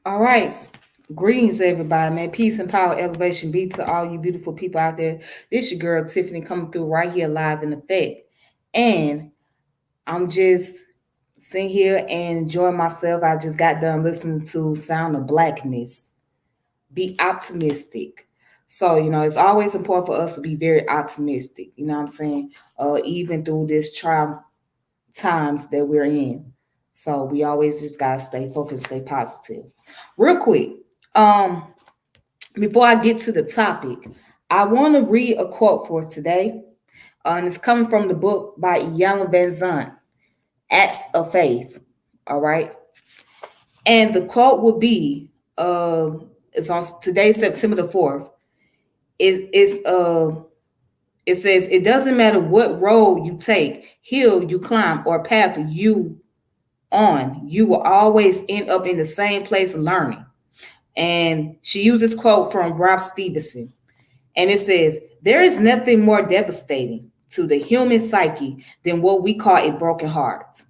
All right. Greetings, everybody, man. Peace and power, elevation be to all you beautiful people out there. This your girl Tiffany coming through right here live in effect. And I'm just sitting here and enjoying myself. I just got done listening to Sound of Blackness. Be optimistic. So, it's always important for us to be very optimistic, you know what I'm saying? Even through this trial times that we're in. So we always just gotta stay focused, stay positive. Real quick, um, before I get to the topic, I want to read a quote for today. And it's coming from the book by Iyanla Van Zant, Acts of Faith. All right. And the quote will be, it's on today, September the 4th. It says, it doesn't matter what road you take, hill you climb, or path you on, you will always end up in the same place learning. And she uses quote from Ralph Stevenson. And it says, there is nothing more devastating to the human psyche than what we call a broken heart.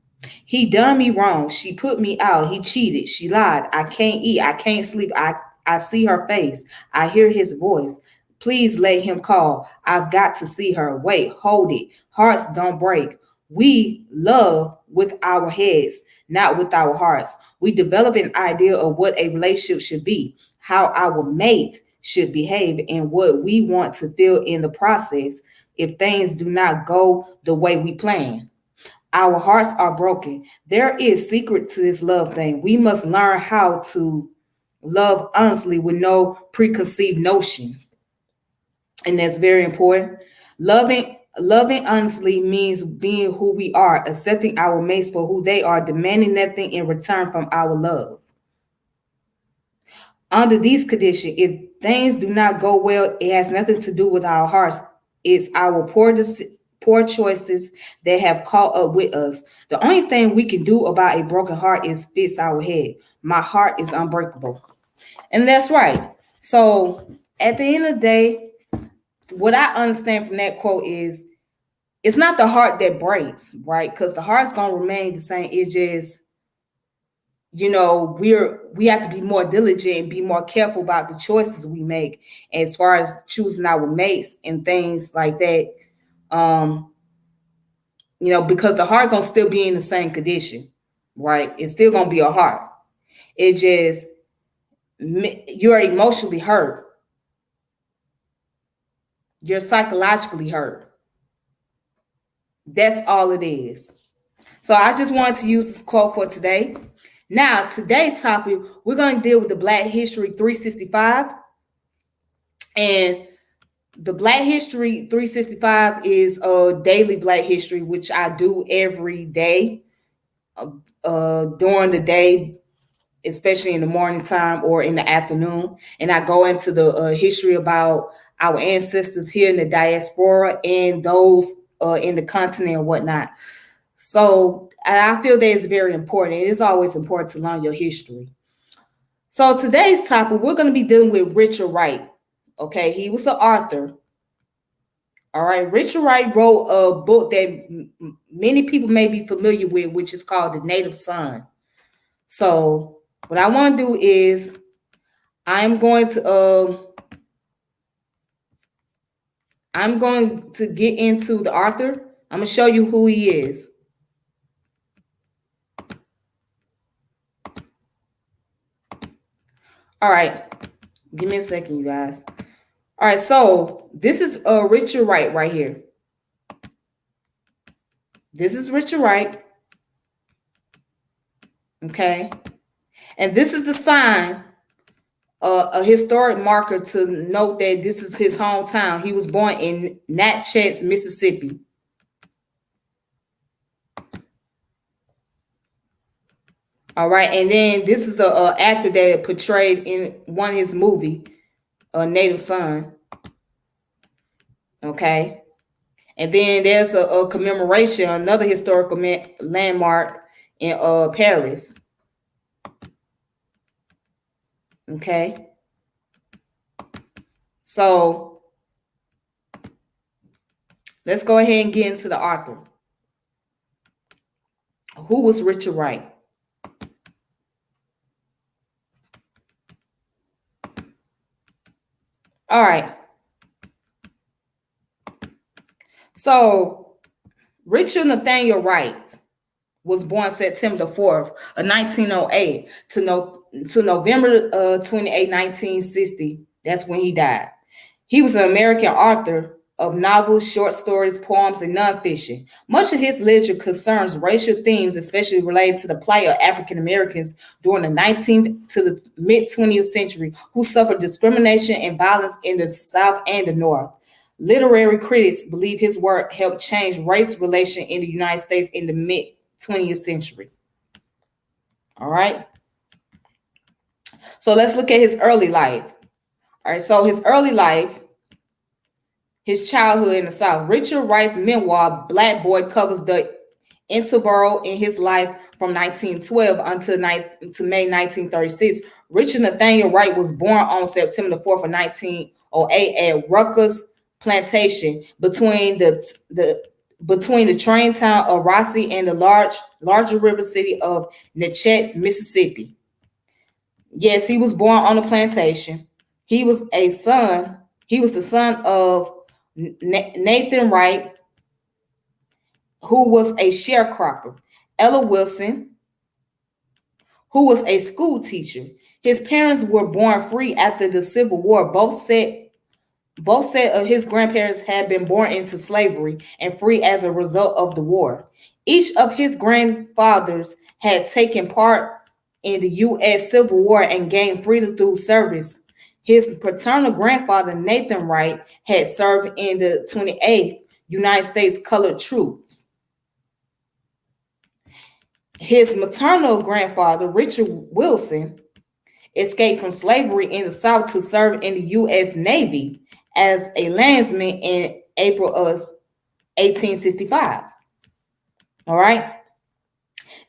He done me wrong. She put me out. He cheated. She lied. I can't eat. I can't sleep. I see her face. I hear his voice. Please let him call. I've got to see her. Wait, hold it. Hearts don't break. We love with our heads, not with our hearts. We develop an idea of what a relationship should be, how our mate should behave, and what we want to feel in the process if things do not go the way we plan. Our hearts are broken. There is secret to this love thing. We must learn how to love honestly with no preconceived notions. And that's very important. Loving honestly means being who we are, accepting our mates for who they are, demanding nothing in return from our love. Under these conditions, if things do not go well, it has nothing to do with our hearts. It's our poor choices that have caught up with us. The only thing we can do about a broken heart is fix our head. My heart is unbreakable. And that's right. So at the end of the day, what I understand from that quote is it's not the heart that breaks, right? Because the heart's gonna remain the same. It's just, we have to be more diligent and be more careful about the choices we make as far as choosing our mates and things like that. Um, because the heart gonna still be in the same condition, right? It's still gonna be a heart. It just you're emotionally hurt. You're psychologically hurt. That's all it is. So I just wanted to use this quote for today. Now, today's topic, we're going to deal with the Black History 365. And the Black History 365 is a daily Black History, which I do every day during the day, especially in the morning time or in the afternoon. And I go into the history about our ancestors here in the diaspora and those in the continent and whatnot. So I feel that it's very important. It is always important to learn your history. So today's topic, we're going to be dealing with Richard Wright. Okay, he was an author. All right, Richard Wright wrote a book that many people may be familiar with, which is called The Native Son. So what I want to do is I'm going to get into the author. I'm going to show you who he is. All right, give me a second, you guys. All right, so this is Richard Wright right here. This is Richard Wright. Okay. And this is the sign, a historic marker to note that this is his hometown. He was born in Natchez, Mississippi. All right. And then this is a actor that portrayed in one of his movie, A Native Son. Okay. And then there's a commemoration, another historical landmark in Paris. Okay. So let's go ahead and get into the author. Who was Richard Wright? All right. So Richard Nathaniel Wright was born September 4th of 1908 to November 28, 1960. That's when he died. He was an American author of novels, short stories, poems, and nonfiction. Much of his literature concerns racial themes, especially related to the plight of African Americans during the 19th to the mid 20th century, who suffered discrimination and violence in the South and the North. Literary critics believe his work helped change race relation in the United States in the mid 20th century. All right. So let's look at his early life. All right. So his early life, his childhood in the South. Richard Wright's memoir, Black Boy, covers the interval in his life from 1912 until May 1936. Richard Nathaniel Wright was born on September 4th of 1908 at Rucker's Plantation between the train town of Rossi and the larger river city of Natchez, Mississippi. Yes, he was born on a plantation. He was the son of Nathan Wright, who was a sharecropper, Ella Wilson, who was a school teacher. His parents were born free after the Civil War. Both said of his grandparents had been born into slavery and free as a result of the war. Each of his grandfathers had taken part in the U.S. Civil War and gained freedom through service. His paternal grandfather, Nathan Wright, had served in the 28th United States Colored Troops. His maternal grandfather, Richard Wilson, escaped from slavery in the South to serve in the U.S. Navy as a landsman in April of 1865. All right.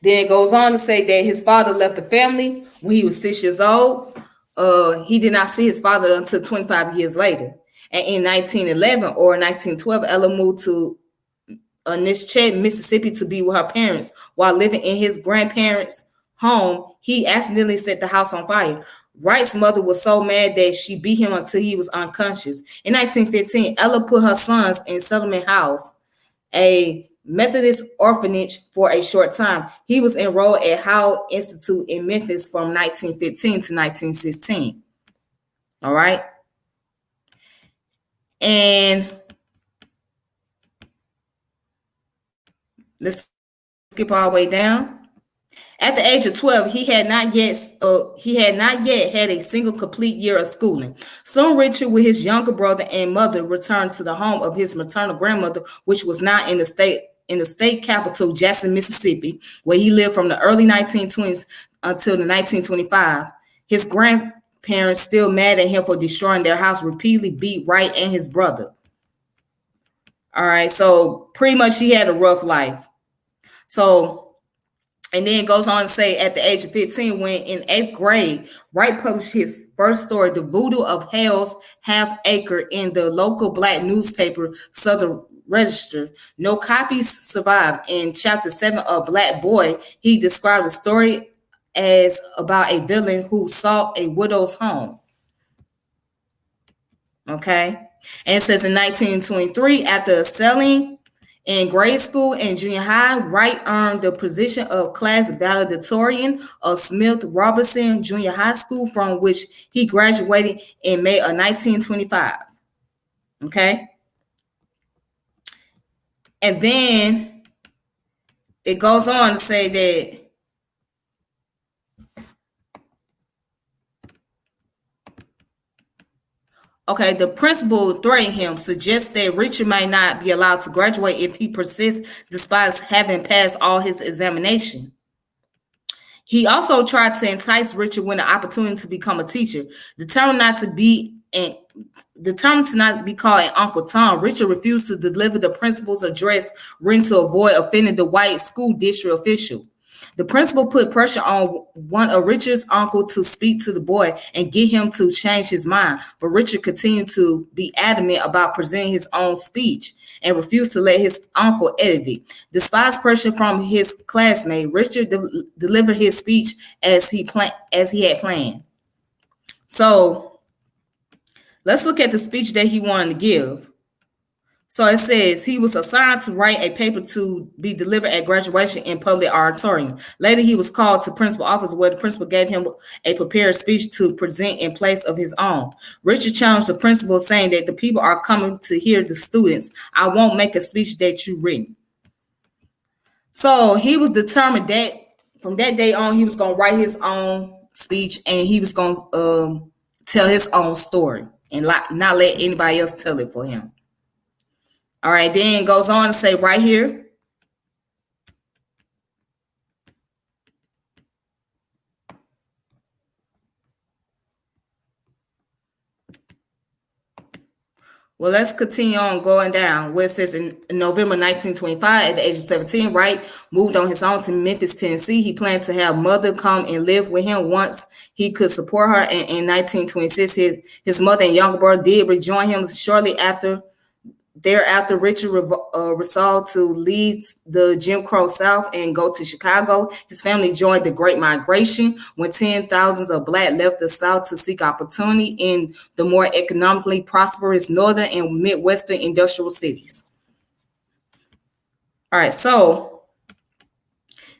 Then it goes on to say that his father left the family when he was 6 years old. He did not see his father until 25 years later. And in 1911 or 1912, Ella moved to Natchez, Mississippi to be with her parents. While living in his grandparents' home, he accidentally set the house on fire. Wright's mother was so mad that she beat him until he was unconscious. In 1915, Ella put her sons in Settlement House, a Methodist orphanage, for a short time. He was enrolled at Howard Institute in Memphis from 1915 to 1916. All right. And let's skip all the way down. At the age of 12, he had not yet had a single complete year of schooling. Soon, Richard, with his younger brother and mother, returned to the home of his maternal grandmother, which was not in the state capital, Jackson, Mississippi, where he lived from the early 1920s until the 1925. His grandparents, still mad at him for destroying their house, repeatedly beat Wright and his brother. All right, so pretty much he had a rough life. And then it goes on to say at the age of 15, when in 8th grade, Wright published his first story, The Voodoo of Hell's Half Acre, in the local Black newspaper, Southern Register. No copies survived. In chapter 7 of Black Boy, he described the story as about a villain who sought a widow's home. Okay. And it says in 1923, after excelling in grade school and junior high, Wright earned the position of class valedictorian of Smith Robertson Junior High School, from which he graduated in May of 1925. Okay. And then it goes on to say that the principal threatening him suggests that Richard might not be allowed to graduate if he persists despite having passed all his examination. He also tried to entice Richard with an opportunity to become a teacher. Determined to not be called an Uncle Tom, Richard refused to deliver the principal's address written to avoid offending the white school district official. The principal put pressure on one of Richard's uncle to speak to the boy and get him to change his mind, but Richard continued to be adamant about presenting his own speech and refused to let his uncle edit it. Despite pressure from his classmate, Richard delivered his speech as he had planned. So Let's look at the speech that he wanted to give. So it says he was assigned to write a paper to be delivered at graduation in public auditorium. Later, he was called to principal office where the principal gave him a prepared speech to present in place of his own. Richard challenged the principal, saying that the people are coming to hear the students. I won't make a speech that you written. So he was determined that from that day on, he was going to write his own speech and he was going to tell his own story and not let anybody else tell it for him. All right, then it goes on to say right here. Well, let's continue on going down where it says in November 1925, at the age of 17, Wright moved on his own to Memphis, Tennessee. He planned to have mother come and live with him once he could support her. And in 1926, his mother and younger brother did rejoin him shortly after. Thereafter, Richard resolved to leave the Jim Crow South and go to Chicago. His family joined the Great Migration when thousands of Black left the South to seek opportunity in the more economically prosperous northern and Midwestern industrial cities. All right, so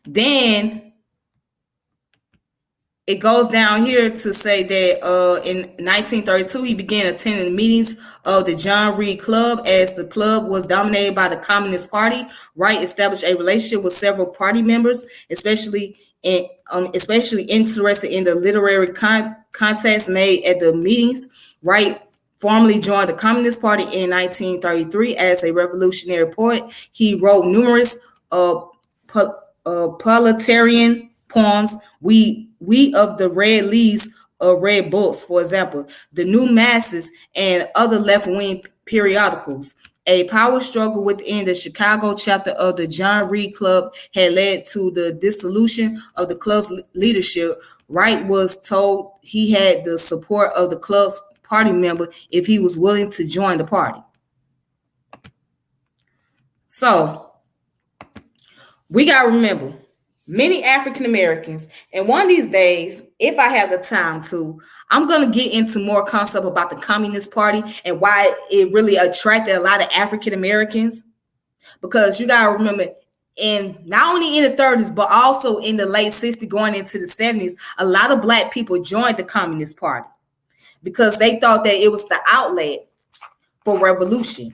then it goes down here to say that in 1932, he began attending meetings of the John Reed Club. As the club was dominated by the Communist Party, Wright established a relationship with several party members, especially interested in the literary contests made at the meetings. Wright formally joined the Communist Party in 1933 as a revolutionary poet. He wrote numerous proletarian poems. We of the Red Leaves of Red Books, for example, the New Masses, and other left-wing periodicals. A power struggle within the Chicago chapter of the John Reed Club had led to the dissolution of the club's leadership. Wright was told he had the support of the club's party member if he was willing to join the party. So we got to remember, many African Americans, and one of these days, if I have the time to, I'm going to get into more concept about the Communist Party and why it really attracted a lot of African Americans. Because you got to remember, not only in the 30s, but also in the late 60s, going into the 70s, a lot of Black people joined the Communist Party because they thought that it was the outlet for revolution.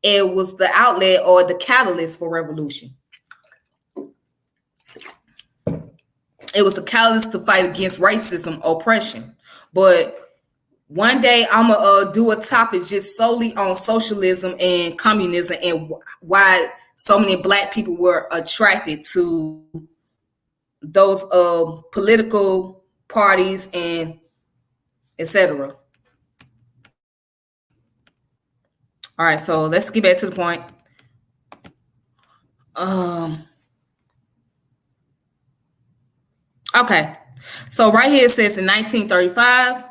It was the outlet or the catalyst for revolution. It was the catalyst to fight against racism, oppression. But one day I'm gonna do a topic just solely on socialism and communism and why so many Black people were attracted to those political parties and etc. All right, so let's get back to the point. Okay, so right here it says in 1935,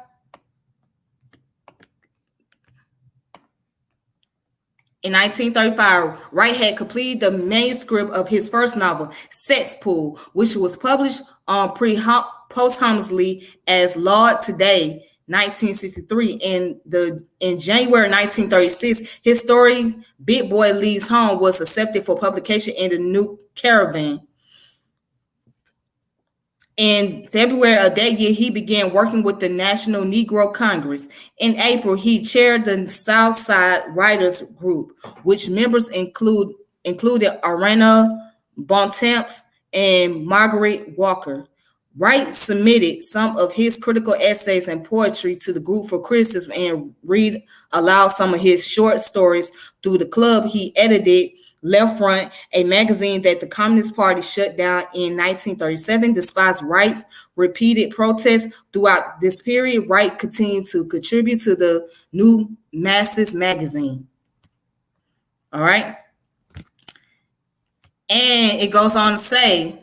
Wright had completed the manuscript of his first novel, Sex Pool, which was published posthumously as Lord Today, 1963. In January 1936, his story, Big Boy Leaves Home, was accepted for publication in the New Caravan. In February of that year, he began working with the National Negro Congress. In April, he chaired the Southside Writers Group, which members included Arena Bontemps and Margaret Walker. Wright submitted some of his critical essays and poetry to the group for criticism and read aloud some of his short stories through the club. He edited Left Front, a magazine that the Communist Party shut down in 1937. Despite Wright's repeated protests throughout this period, Wright continued to contribute to the New Masses magazine. All right. And it goes on to say,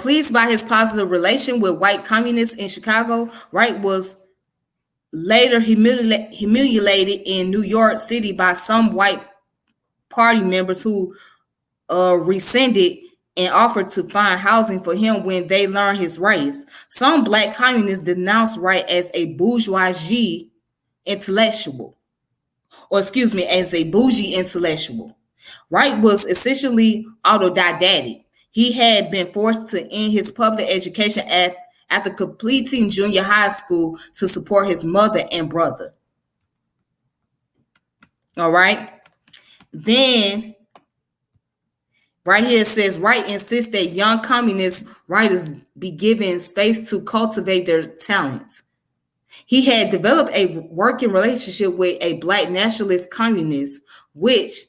pleased by his positive relation with white communists in Chicago, Wright was later humiliated in New York City by some white party members who rescinded and offered to find housing for him when they learned his race. Some black communists denounced Wright as a bourgeoisie intellectual, or excuse me, as a bougie intellectual. Wright was essentially autodidactic. He had been forced to end his public education after completing junior high school to support his mother and brother. All right. Then right here it says Wright insists that young communist writers be given space to cultivate their talents. He had developed a working relationship with a black nationalist communist, which,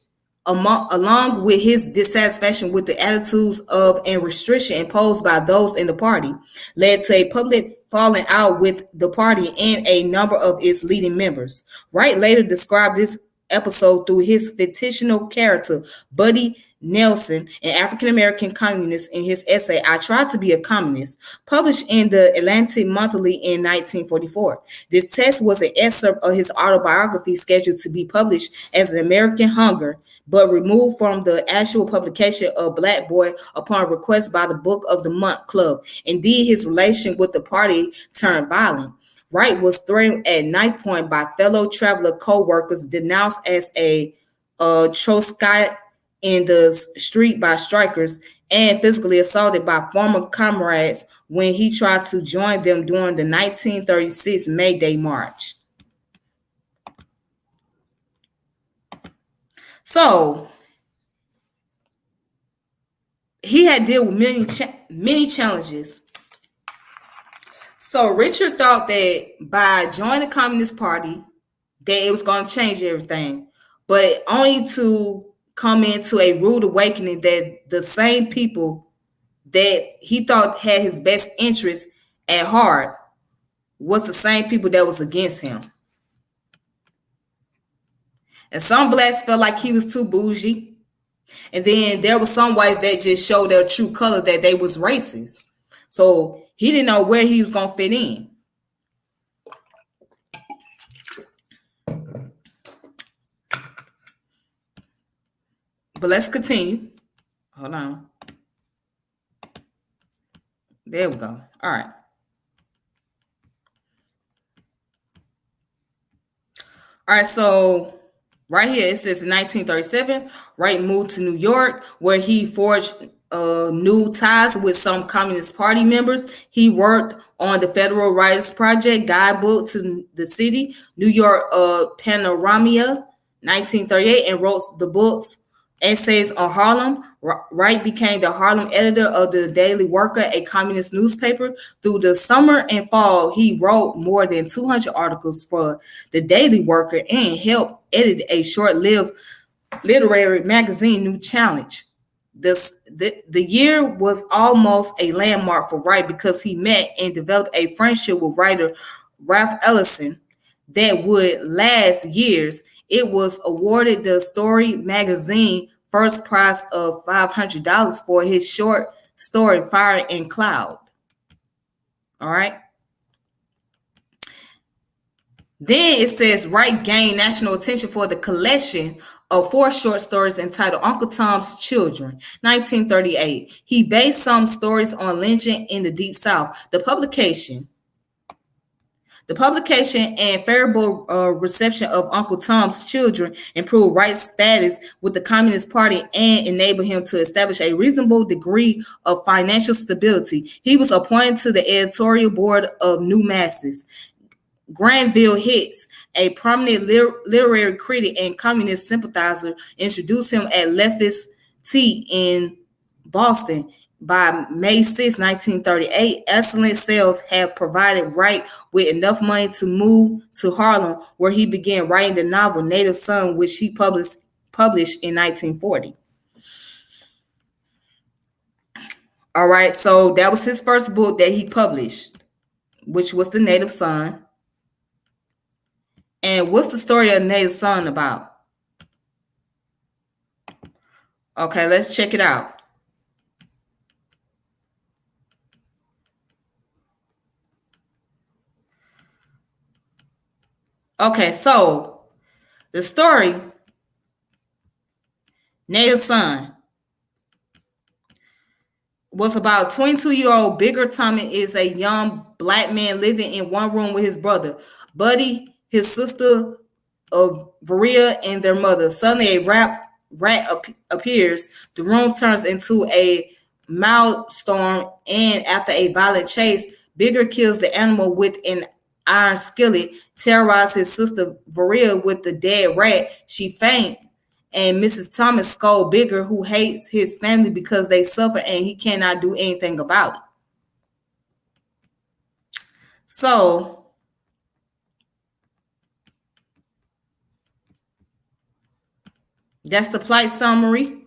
along with his dissatisfaction with the attitudes of and restriction imposed by those in the party, led to a public falling out with the party and a number of its leading members. Wright later described this episode through his fictional character, Buddy Nelson, an African-American communist, in his essay, I Tried to Be a Communist, published in the Atlantic Monthly in 1944. This text was an excerpt of his autobiography scheduled to be published as An American Hunger, but removed from the actual publication of Black Boy upon request by the Book of the Month Club. Indeed, his relation with the party turned violent. Wright was threatened at knife point by fellow traveler co-workers, denounced as a Trotskyite in the street by strikers, and physically assaulted by former comrades when he tried to join them during the 1936 May Day March. So he had dealt with many challenges. So Richard thought that by joining the Communist Party, that it was going to change everything, but only to come into a rude awakening that the same people that he thought had his best interest at heart was the same people that was against him. And some blacks felt like he was too bougie. And then there were some whites that just showed their true color, that they was racist. So he didn't know where he was going to fit in. But let's continue. Hold on. There we go. All right. All right, so right here it says in 1937, Wright moved to New York, where he forged new ties with some Communist Party members. He worked on the Federal Writers Project guidebook to the city, New York Panorama, 1938, and wrote the books Essays on Harlem. Wright became the Harlem editor of the Daily Worker, a communist newspaper. Through the summer and fall, he wrote more than 200 articles for the Daily Worker and helped edit a short-lived literary magazine, New Challenge. The year was almost a landmark for Wright because he met and developed a friendship with writer Ralph Ellison that would last years. It was awarded the Story magazine first prize of $500 for his short story, Fire and Cloud. All right. Then it says Wright gained national attention for the collection of 4 short stories entitled Uncle Tom's Children, 1938. He based some stories on lynching in the Deep South. The publication and favorable reception of Uncle Tom's Children improved Wright's status with the Communist Party and enabled him to establish a reasonable degree of financial stability. He was appointed to the editorial board of New Masses. Granville Hicks, a prominent literary critic and communist sympathizer, introduced him at Lefferts Tea in Boston. By May 6, 1938, excellent sales had provided Wright with enough money to move to Harlem, where he began writing the novel Native Son, which he published in 1940. All right, so that was his first book that he published, which was The Native Son. And what's the story of Native Son about? Okay, let's check it out. Okay, so the story, Native Son. was about 22-year-old Bigger Thomas is a young black man living in one room with his brother, Buddy, his sister of Varia, and their mother. Suddenly, a rat appears. The room turns into a maelstrom, and after a violent chase, Bigger kills the animal with an iron skillet, terrorizes his sister Varia with the dead rat. She faints, and Mrs. Thomas scolds Bigger, who hates his family because they suffer and he cannot do anything about it. So that's the plot summary.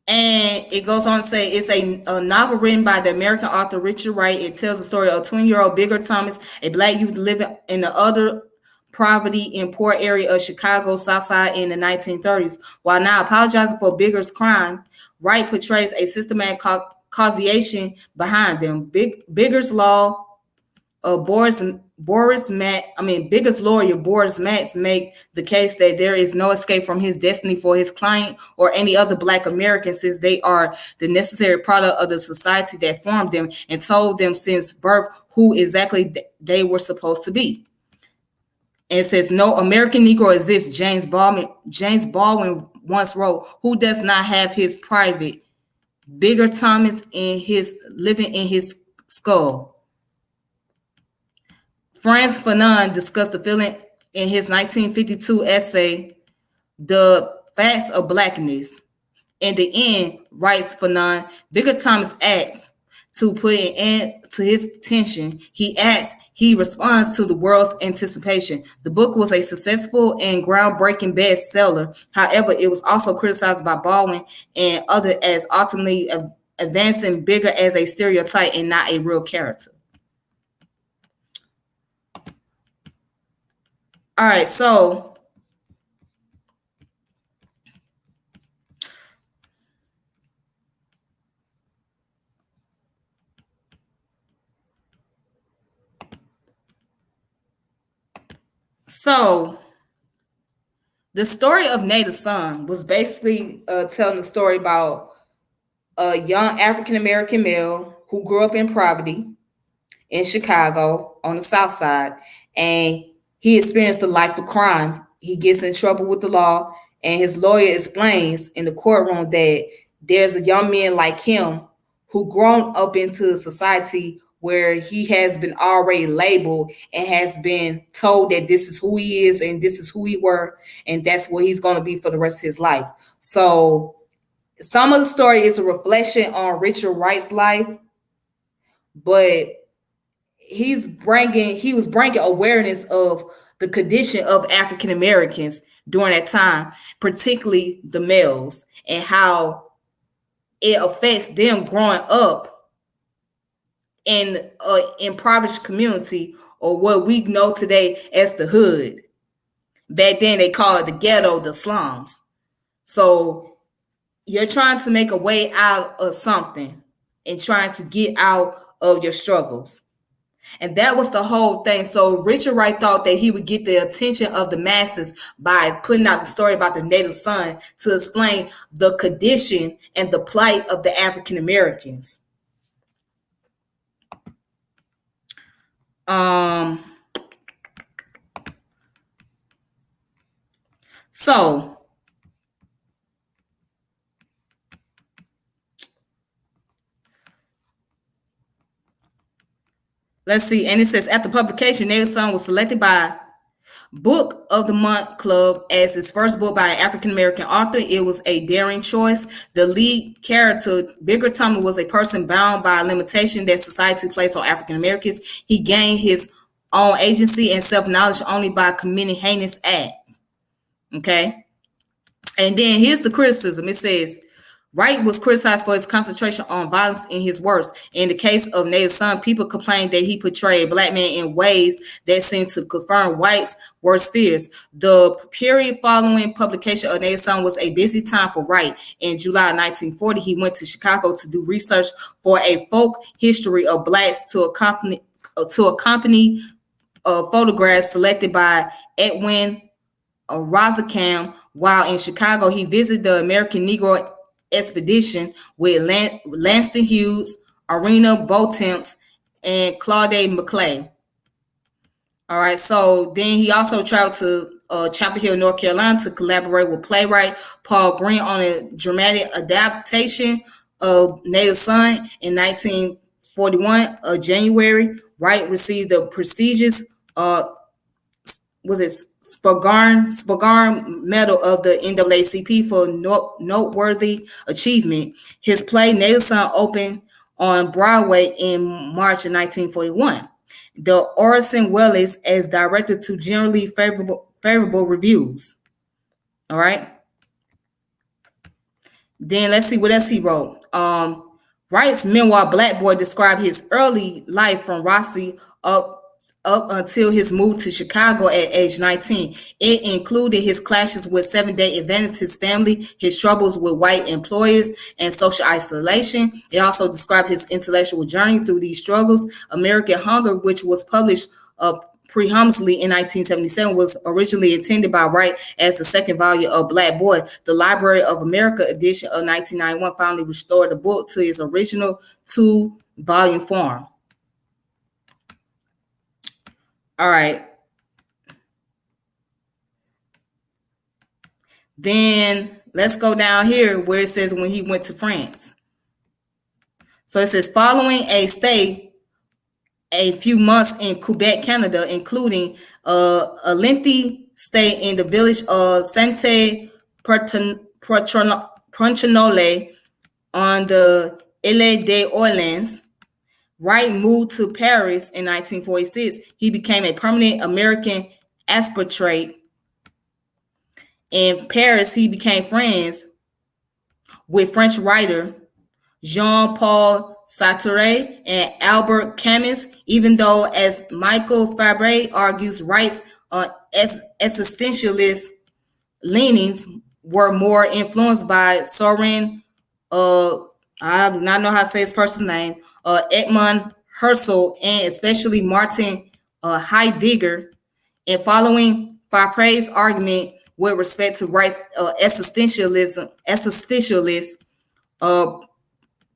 And it goes on to say it's a novel written by the American author Richard Wright. It tells the story of 20-year-old Bigger Thomas, a black youth living in the other poverty and poor area of Chicago South Side in the 1930s. While now apologizing for Bigger's crime, Wright portrays a systematic causation behind them. Bigger's law Bigger's lawyer Boris Matz make the case that there is no escape from his destiny for his client or any other black American, since they are the necessary product of the society that formed them and told them since birth who exactly they were supposed to be. And it says, no American Negro exists, James Baldwin once wrote, who does not have his private Bigger Thomas living in his skull. Franz Fanon discussed the feeling in his 1952 essay, The Facts of Blackness. In the end, writes Fanon, Bigger Thomas asks to put an end to his tension. He responds to the world's anticipation. The book was a successful and groundbreaking bestseller. However, it was also criticized by Baldwin and others as ultimately advancing Bigger as a stereotype and not a real character. All right, so the story of Native Son was basically telling the story about a young African-American male who grew up in poverty in Chicago on the South Side, and he experienced a life of crime. He gets in trouble with the law, and his lawyer explains in the courtroom that there's a young man like him who grown up into society where he has been already labeled and has been told that this is who he is and this is who he were, and that's what he's going to be for the rest of his life. So some of the story is a reflection on Richard Wright's life, but he was bringing awareness of the condition of African Americans during that time, particularly the males, and how it affects them growing up in an impoverished community, or what we know today as the hood. Back then they called it the ghetto, the slums. So you're trying to make a way out of something and trying to get out of your struggles. And that was the whole thing. So Richard Wright thought that he would get the attention of the masses by putting out the story about the Native Son to explain the condition and the plight of the African Americans. So let's see. And it says, after publication, Native Son was selected by Book of the Month Club as his first book by an African-American author. It was a daring choice. The lead character, Bigger Thomas, was a person bound by a limitation that society placed on African-Americans. He gained his own agency and self-knowledge only by committing heinous acts. Okay? And then here's the criticism. It says, Wright was criticized for his concentration on violence in his works. In the case of Native Son, people complained that he portrayed a black man in ways that seemed to confirm White's worst fears. The period following publication of Native Son was a busy time for Wright. In July 1940, he went to Chicago to do research for a folk history of blacks to accompany photographs selected by Edwin Rosicam. While in Chicago, he visited the American Negro expedition with Langston Hughes, Arena Botemps, and Claude McClay. All right, so then he also traveled to Chapel Hill, North Carolina to collaborate with playwright Paul Green on a dramatic adaptation of Native Son in 1941, January. Wright received the prestigious Spingarn Medal of the NAACP for noteworthy achievement. His play Native Son opened on Broadway in March of 1941. The Orson Welles as directed to generally favorable reviews. All right. Then let's see what else he wrote. Wright's memoir Black Boy described his early life from Rossi up until his move to Chicago at age 19. It included his clashes with Seventh-day Adventist family, his troubles with white employers, and social isolation. It also described his intellectual journey through these struggles. American Hunger, which was published posthumously in 1977, was originally intended by Wright as the second volume of Black Boy. The Library of America edition of 1991 finally restored the book to its original 2-volume form. All right. Then let's go down here where it says when he went to France. So it says following a stay a few months in Quebec, Canada, including a lengthy stay in the village of Sainte-Pratronole on the Ile d'Orléans, Wright moved to Paris in 1946. He became a permanent American expatriate. In Paris, he became friends with French writer Jean-Paul Sartre and Albert Camus, even though, as Michael Fabre argues, Wright's existentialist leanings were more influenced by Soren, I do not know how to say his person's name, Edmund Husserl, and especially Martin Heidegger. And following Fabre's argument with respect to Wright's existentialist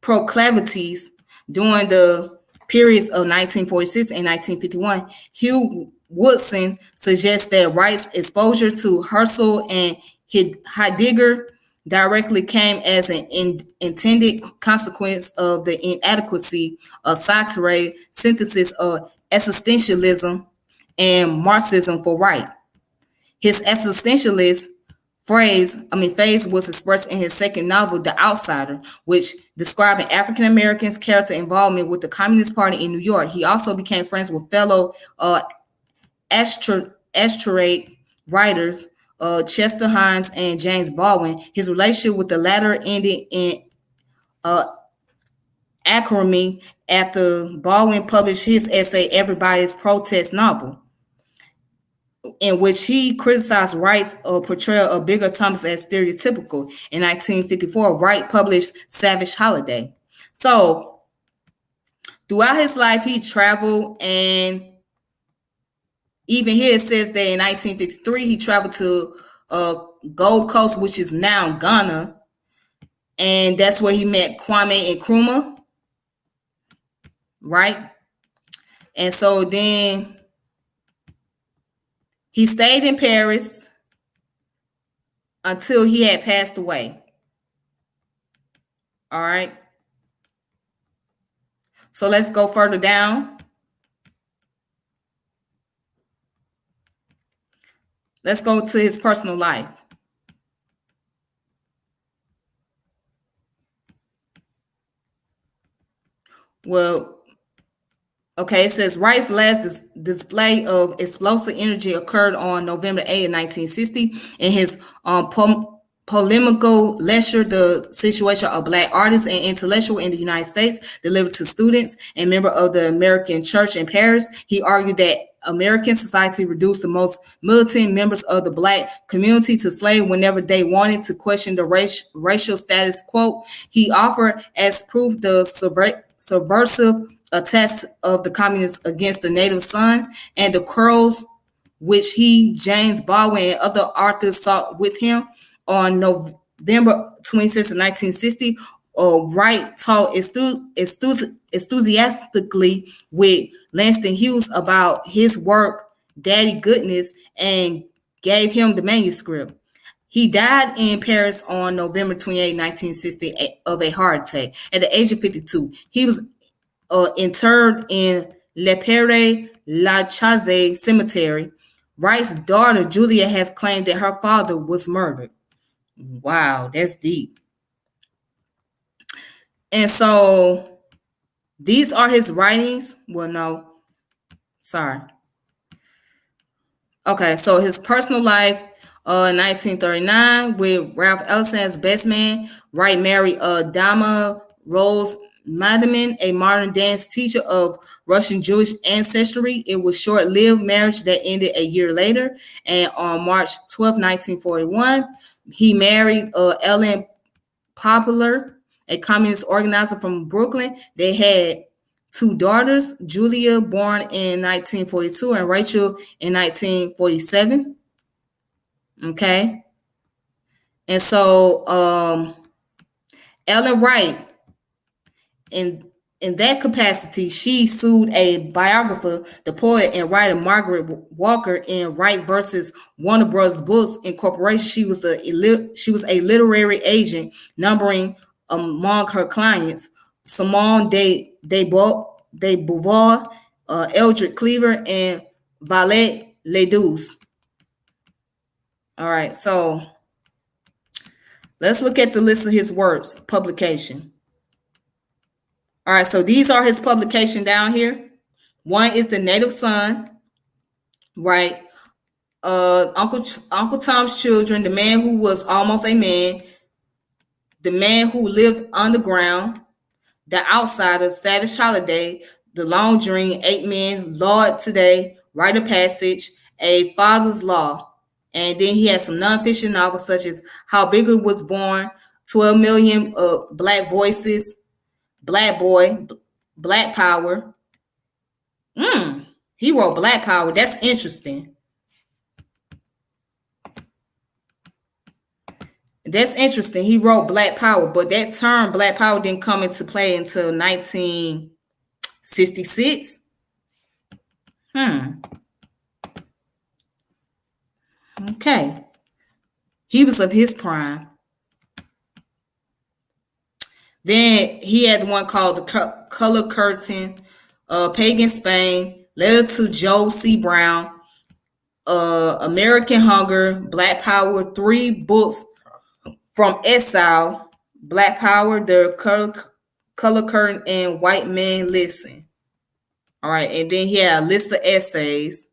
proclivities during the periods of 1946 and 1951, Hugh Woodson suggests that Wright's exposure to Husserl and Heidegger directly came as an intended consequence of the inadequacy of Sartre's synthesis of existentialism and Marxism for Wright. His existentialist phase was expressed in his second novel, The Outsider, which described an African American's character involvement with the Communist Party in New York. He also became friends with fellow extraterritorial writers Chester Himes and James Baldwin. His relationship with the latter ended in acrimony after Baldwin published his essay Everybody's Protest novel, in which he criticized Wright's portrayal of Bigger Thomas as stereotypical. In 1954, Wright published Savage Holiday. So throughout his life, he traveled, and even here it says that in 1953, he traveled to Gold Coast, which is now Ghana, and that's where he met Kwame Nkrumah, right? And so then he stayed in Paris until he had passed away. All right. So let's go further down. Let's go to his personal life. Well, okay, it says Wright's last display of explosive energy occurred on November 8, 1960, in his polemical lecture, The Situation of Black Artists and Intellectuals in the United States, delivered to students and members of the American Church in Paris. He argued that American society reduced the most militant members of the Black community to slavery whenever they wanted to question the racial status quo. He offered as proof the subversive attacks of the communists against the Native Son and the quarrels which he, James Baldwin, and other authors sought with him. On December 26, 1960, Wright talked enthusiastically with Langston Hughes about his work, Daddy Goodness, and gave him the manuscript. He died in Paris on November 28, 1960, of a heart attack at the age of 52. He was interred in Le Père Lachaise Cemetery. Wright's daughter, Julia, has claimed that her father was murdered. Wow, that's deep. And so these are his writings. Well, no, sorry. Okay, so his personal life, 1939, with Ralph Ellison as best man. Wright married Dama Rose Madaman, a modern dance teacher of Russian Jewish ancestry. It was short-lived marriage that ended a year later. And on March 12, 1941, he married Ellen Poplar, a communist organizer from Brooklyn. They had two daughters, Julia, born in 1942, and Rachel in 1947. Okay. And so Ellen Wright, in that capacity, she sued a biographer, the poet and writer Margaret Walker, in Wright versus Warner Bros. Books Incorporation. She was a literary agent, numbering among her clients Simone de Beauvoir, Eldred Cleaver, and Violet Ledoux. All right, so let's look at the list of his works, publication. All right, so these are his publication down here. One is The Native Son, right? Uncle Tom's Children, The Man Who Was Almost a Man, The Man Who Lived Underground, The Outsider, Savage Holiday, The Long Dream, 8 Men, Lord Today, Rite of Passage, A Father's Law. And then he has some nonfiction novels such as How Bigger Was Born, 12 Million Black Voices, Black Boy, Black Power. He wrote Black Power. That's interesting. That's interesting. He wrote Black Power, but that term Black Power didn't come into play until 1966. Okay. He was of his prime. Then he had one called The Color Curtain, Pagan Spain, Letter to Joe C. Brown, American Hunger, Black Power, 3 books from exile, Black Power, The Color Curtain, and White Men Listen. All right, and then he had a list of essays: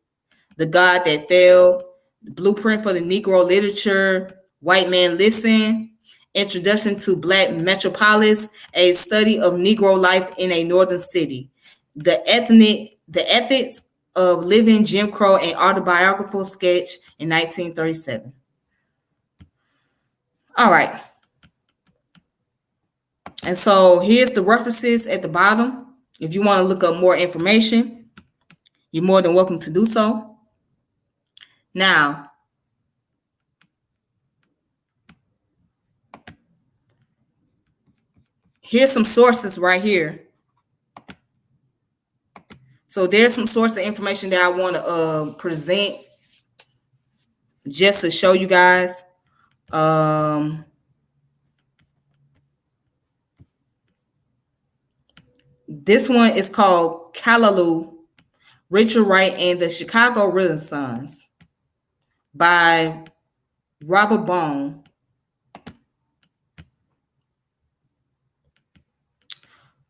The God That Fell, The Blueprint for the Negro Literature, White Man Listen, Introduction to Black Metropolis, a study of Negro life in a northern city, The Ethics of Living Jim Crow, an autobiographical sketch in 1937. All right. And so here's the references at the bottom. If you want to look up more information, you're more than welcome to do so. Now, here's some sources right here. So there's some source of information that I want to present just to show you guys. This one is called Callaloo, Richard Wright and the Chicago Renaissance by Robert Bone.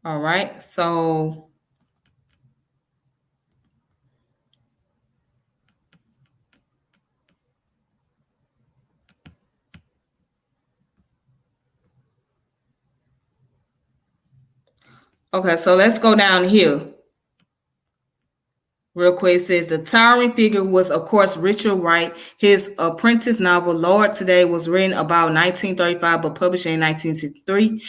All right, so okay, so let's go down here. Real quick, it says the towering figure was, of course, Richard Wright. His apprentice novel, Lord Today, was written about 1935 but published in 1963.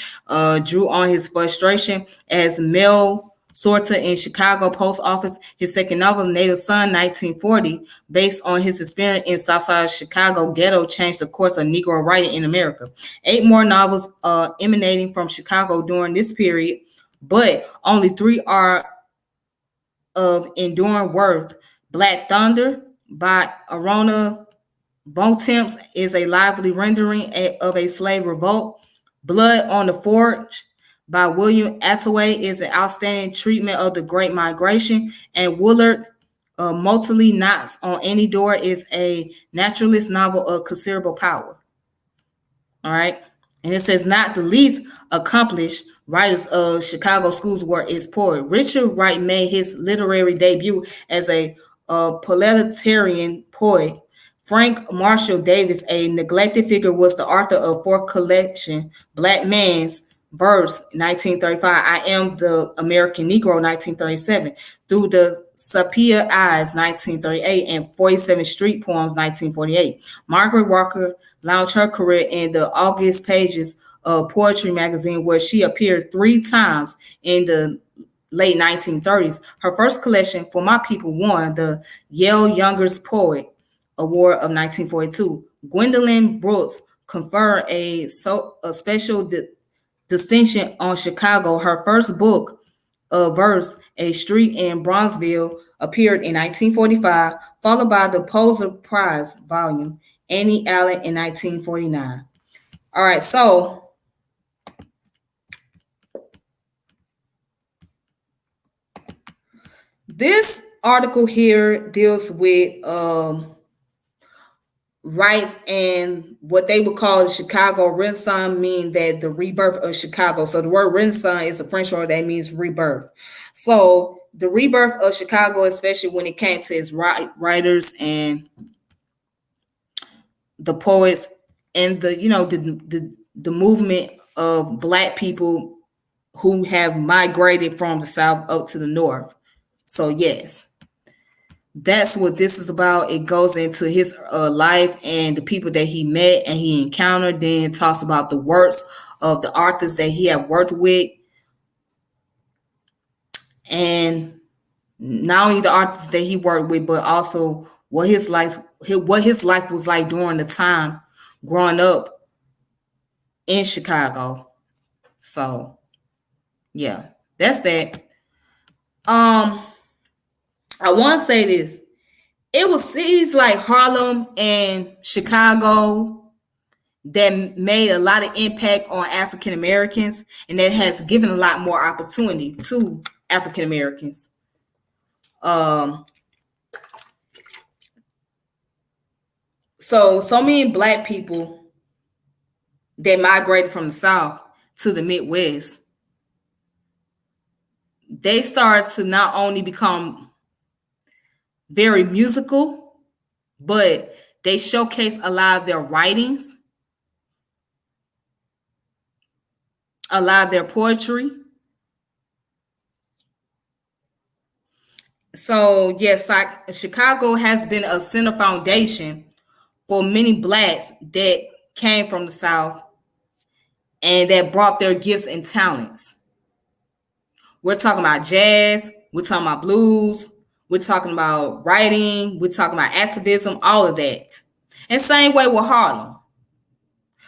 Drew on his frustration as male sorter in Chicago post office. His second novel, Native Son, 1940, based on his experience in Southside Chicago ghetto, changed the course of Negro writing in America. 8 more novels emanating from Chicago during this period, but only 3 are of enduring worth. Black Thunder by Arona Bontemps is a lively rendering of a slave revolt. Blood on the Forge by William Attaway is an outstanding treatment of the Great Migration. And Willard Motley Knocks on Any Door is a naturalist novel of considerable power. All right. And it says, not the least accomplished writers of Chicago schools were its poet. Richard Wright made his literary debut as a proletarian poet. Frank Marshall Davis, a neglected figure, was the author of 4 collection, Black Man's Verse, 1935, I Am the American Negro, 1937, Through the Sepia Eyes, 1938, and 47 Street Poems, 1948. Margaret Walker launched her career in the August pages of Poetry magazine, where she appeared 3 times in the late 1930s. Her first collection, For My People, won the Yale Youngest Poet Award of 1942. Gwendolyn Brooks conferred a special distinction on Chicago. Her first book of verse, A Street in Bronzeville, appeared in 1945, followed by the Pulitzer Prize volume, Annie Allen, in 1949. All right, so this article here deals with rights and what they would call the Chicago Renaissance, mean that the rebirth of Chicago. So the word Renaissance is a French word that means rebirth. So the rebirth of Chicago, especially when it came to its writers and the poets and the movement of Black people who have migrated from the South up to the North. So yes, that's what this is about. It goes into his life and the people that he met and he encountered, then talks about the works of the artists that he had worked with, and not only the artists that he worked with, but also what his life was like during the time growing up in Chicago. So yeah, that's that. I want to say this. It was cities like Harlem and Chicago that made a lot of impact on African Americans, and that has given a lot more opportunity to African Americans. So many Black people that migrated from the South to the Midwest, they started to not only become very musical, but they showcase a lot of their writings, a lot of their poetry. So yes, Chicago has been a center foundation for many Blacks that came from the South and that brought their gifts and talents. We're talking about jazz, we're talking about blues, we're talking about writing, we're talking about activism, all of that. And same way with Harlem.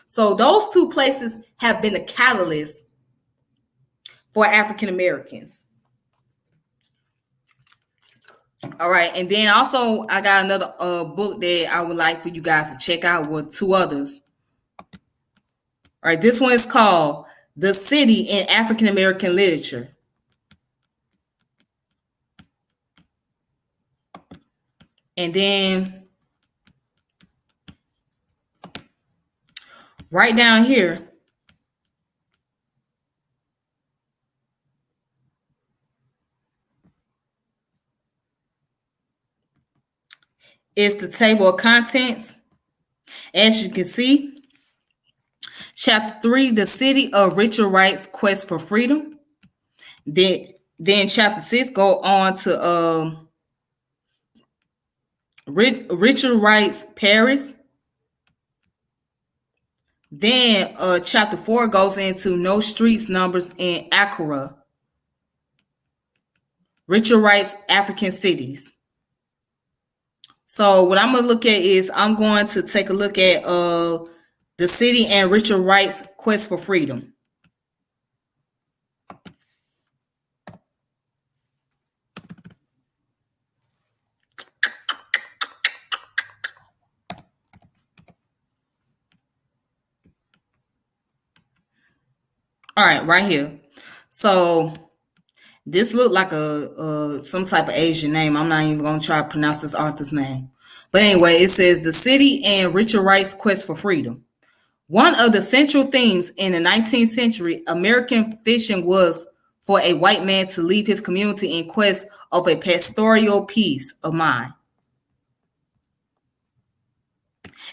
So those 2 places have been a catalyst for African Americans. All right, and then also I got another book that I would like for you guys to check out with 2 others. All right, this one is called The City in African American Literature. And then right down here is the table of contents. As you can see, chapter 3, The City of Richard Wright's Quest for Freedom. Then chapter 6 go on to Richard Wright's Paris. Then chapter 4 goes into No Streets Numbers in Accra. Richard Wright's African Cities. So what I'm going to look at is I'm going to take a look at the city and Richard Wright's quest for freedom. All right, right here. So this looked like a some type of Asian name. I'm not even going to try to pronounce this author's name. But anyway, it says the city and Richard Wright's quest for freedom. One of the central themes in the 19th century American fishing was for a white man to leave his community in quest of a pastoral peace of mind.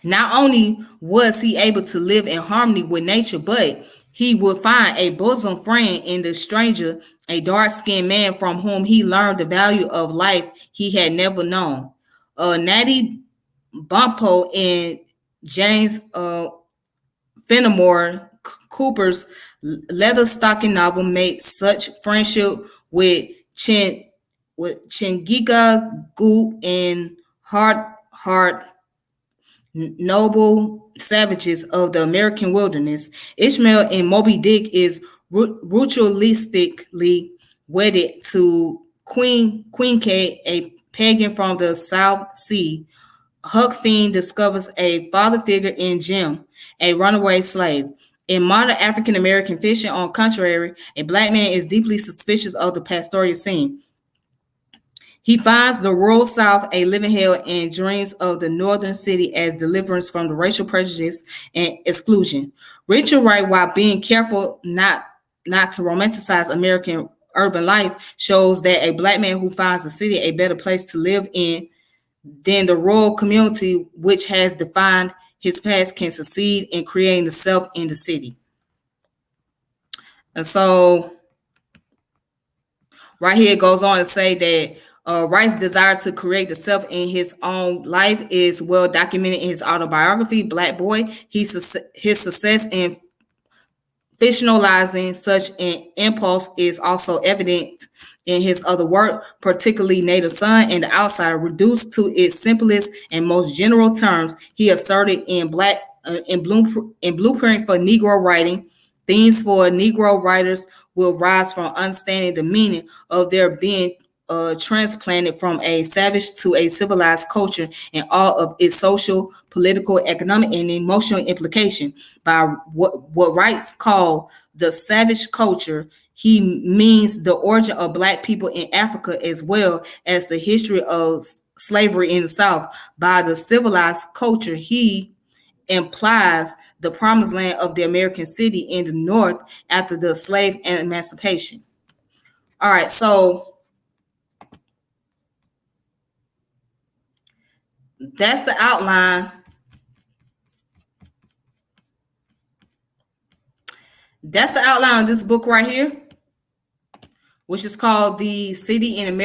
Not only was he able to live in harmony with nature, but he would find a bosom friend in the stranger, a dark-skinned man from whom he learned the value of life he had never known. Natty Bumppo and James Fenimore Cooper's leather-stocking novel made such friendship with Chingika Goop and hard noble savages of the American wilderness. Ishmael in Moby Dick is ritualistically wedded to Queen Kate, a pagan from the South Sea. Huck Finn discovers a father figure in Jim, a runaway slave. In modern African American fishing, on the contrary, a black man is deeply suspicious of the pastoral scene. He finds the rural South a living hell and dreams of the northern city as deliverance from the racial prejudice and exclusion. Richard Wright, while being careful not to romanticize American urban life, shows that a black man who finds the city a better place to live in than the rural community which has defined his past can succeed in creating the self in the city. And so right here it goes on to say that Wright's desire to create the self in his own life is well documented in his autobiography, Black Boy. His success in fictionalizing such an impulse is also evident in his other work, particularly Native Son and The Outsider. Reduced to its simplest and most general terms, he asserted in Blueprint for Negro Writing, themes for Negro writers will rise from understanding the meaning of their being transplanted from a savage to a civilized culture and all of its social, political, economic, and emotional implication. By what Wright called the savage culture, he means the origin of Black people in Africa as well as the history of slavery in the South. By the civilized culture, he implies the promised land of the American city in the North after the slave emancipation. All right, so that's the outline. That's the outline of this book right here, which is called The City in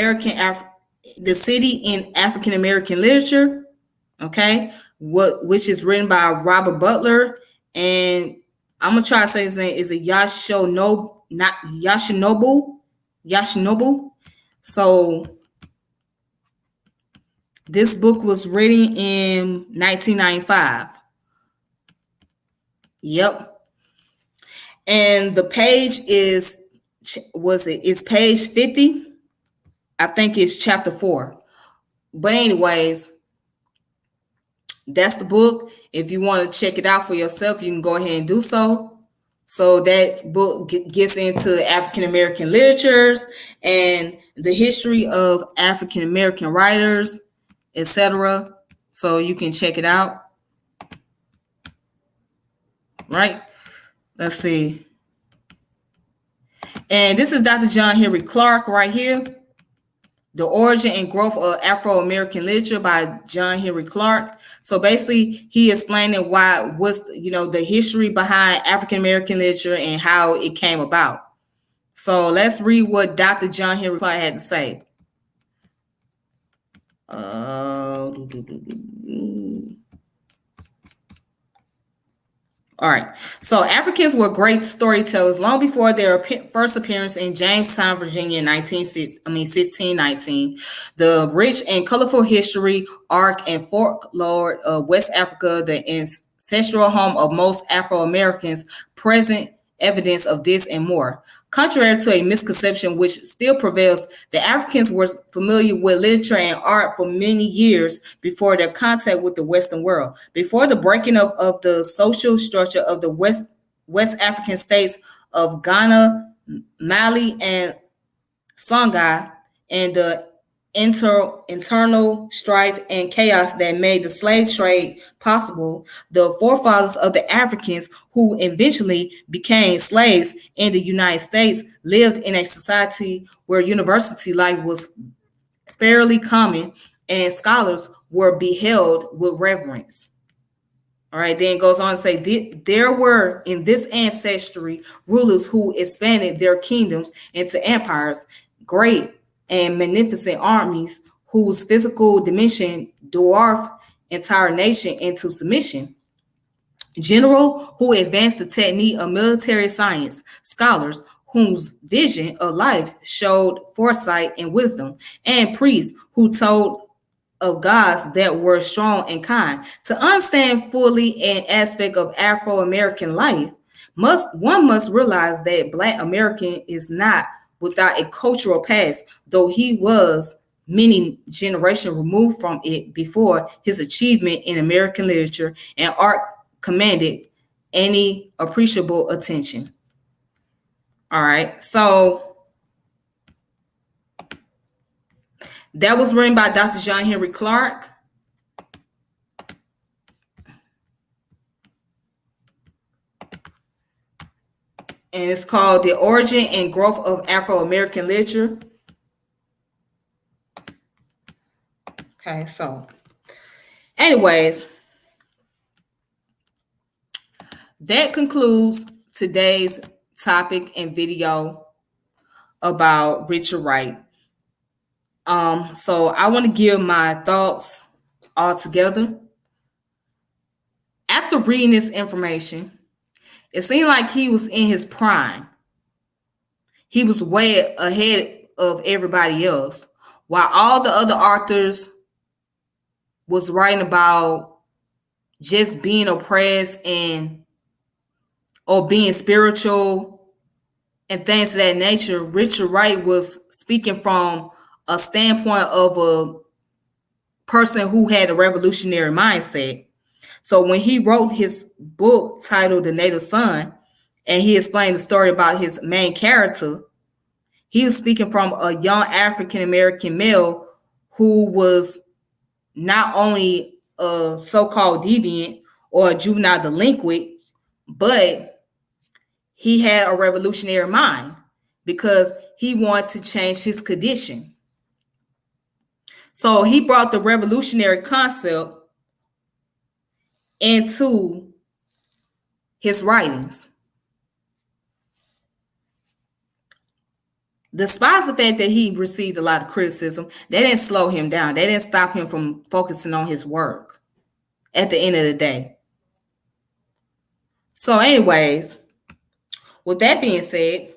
African American Literature. Okay, which is written by Robert Butler, and I'm gonna try to say his name is a Yoshinobu. So this book was written in 1995. Yep. And the page is page 50. I think it's chapter 4. But anyways, that's the book. If you want to check it out for yourself, you can go ahead and do so. So that book gets into African American literatures and the history of African American writers, etc. So you can check it out. Right? Let's see. And this is Dr. John Henry Clarke right here. The Origin and Growth of Afro-American Literature by John Henry Clarke. So basically, he explaining what's the history behind African-American literature and how it came about. So let's read what Dr. John Henry Clarke had to say. All right. So Africans were great storytellers long before their first appearance in Jamestown, Virginia in 1619. The rich and colorful history, art, and folklore of West Africa, the ancestral home of most Afro-Americans, present evidence of this and more. Contrary to a misconception which still prevails, the Africans were familiar with literature and art for many years before their contact with the Western world. Before the breaking up of the social structure of the West African states of Ghana, Mali, and Songhai, and the internal strife and chaos that made the slave trade possible, the forefathers of the Africans who eventually became slaves in the United States lived in a society where university life was fairly common and scholars were beheld with reverence. All right, then it goes on to say, there were in this ancestry rulers who expanded their kingdoms into empires, great and magnificent armies whose physical dimension dwarfed entire nation into submission. General who advanced the technique of military science, scholars whose vision of life showed foresight and wisdom, and priests who told of gods that were strong and kind. To understand fully an aspect of Afro-American life, one must realize that Black American is not without a cultural past, though he was many generations removed from it before his achievement in American literature and art commanded any appreciable attention. All right, so that was written by Dr. John Henry Clark. And it's called The Origin and Growth of Afro-American Literature. Okay, so anyways, that concludes today's topic and video about Richard Wright. So I want to give my thoughts all together. After reading this information, it seemed like he was in his prime. He was way ahead of everybody else, while all the other authors was writing about just being oppressed or being spiritual and things of that nature. Richard Wright was speaking from a standpoint of a person who had a revolutionary mindset. So when he wrote his book titled The Native Son, and he explained the story about his main character, he was speaking from a young African-American male who was not only a so-called deviant or a juvenile delinquent, but he had a revolutionary mind because he wanted to change his condition. So he brought the revolutionary concept into his writings. Despite the fact that he received a lot of criticism, that didn't slow him down. That didn't stop him from focusing on his work at the end of the day. So anyways, with that being said,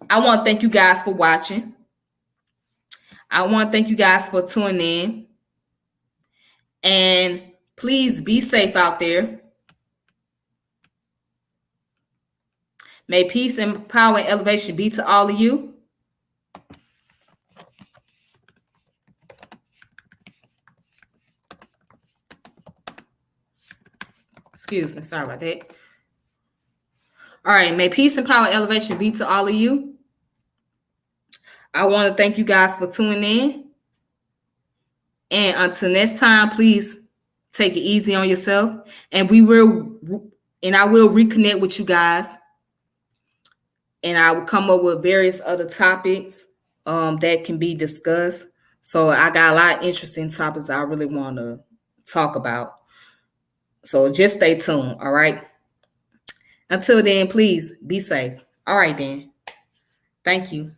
I want to thank you guys for watching. I want to thank you guys for tuning in. And please be safe out there. May peace and power and elevation be to all of you. Excuse me, sorry about that. All right, may peace and power and elevation be to all of you. I want to thank you guys for tuning in. And until next time, please take it easy on yourself. And I will reconnect with you guys. And I will come up with various other topics that can be discussed. So I got a lot of interesting topics I really want to talk about. So just stay tuned, all right? Until then, please be safe. All right, then. Thank you.